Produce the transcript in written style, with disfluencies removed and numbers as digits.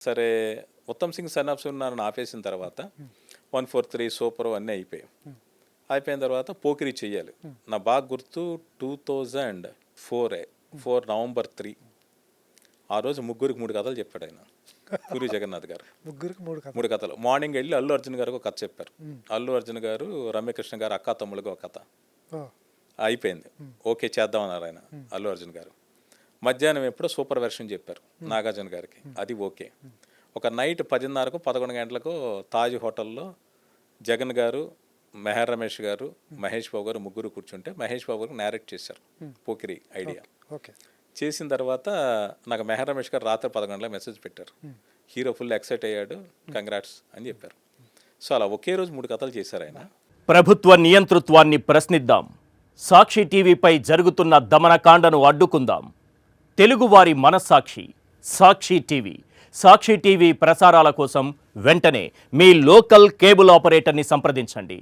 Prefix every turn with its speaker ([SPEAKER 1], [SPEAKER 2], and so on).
[SPEAKER 1] సరే Uttam Singh son of సున్నాను ఆపేసిన తర్వాత 143 సూపర్ అన్నీ అయిపోయాయి. అయిపోయిన తర్వాత పోకిరి చెయ్యాలి. నా బాగా గుర్తు 2004 నవంబర్ 3 ఆ రోజు ముగ్గురికి 3 కథలు చెప్పాడు ఆయన, పూరి జగన్నాథ్ గారు.
[SPEAKER 2] ముగ్గురికి
[SPEAKER 1] 3 కథలు. మార్నింగ్ వెళ్ళి అల్లు అర్జున్ గారికి ఒక కథ చెప్పారు. అల్లు అర్జున్ గారు, రమ్యకృష్ణ గారు అక్కా తమ్ముళ్ళకి ఒక కథ అయిపోయింది. ఓకే చేద్దామన్నారు ఆయన అల్లు అర్జున్ గారు. మధ్యాహ్నం ఎప్పుడో సూపర్ వెర్షన్ చెప్పారు నాగార్జున గారికి, అది ఓకే. ఒక నైట్ 10:30కు 11 గంటలకు తాజ్ హోటల్లో జగన్ గారు, మెహర్ రమేష్ గారు, మహేష్ బాబు గారు ముగ్గురు కూర్చుంటే మహేష్ బాబు గారు నేరేట్ చేశారు పోకిరి ఐడియా.
[SPEAKER 2] ఓకే
[SPEAKER 1] చేసిన తర్వాత నాకు మెహర్ రమేష్ గారు రాత్రి 10 గంటలకు మెసేజ్ పెట్టారు, హీరో ఫుల్ ఎక్సైట్ అయ్యాడు, కంగ్రాట్స్ అని చెప్పారు. సో అలా ఒకే రోజు 3 కథలు చేశారు ఆయన.
[SPEAKER 3] ప్రభుత్వ నియంతృత్వాన్ని ప్రశ్నిద్దాం. సాక్షి టీవీపై జరుగుతున్న దమనకాండను అడ్డుకుందాం. తెలుగువారి మనస్సాక్షి సాక్షి టీవీ. సాక్షి టీవీ ప్రసారాల కోసం వెంటనే మీ లోకల్ కేబుల్ ఆపరేటర్ని సంప్రదించండి.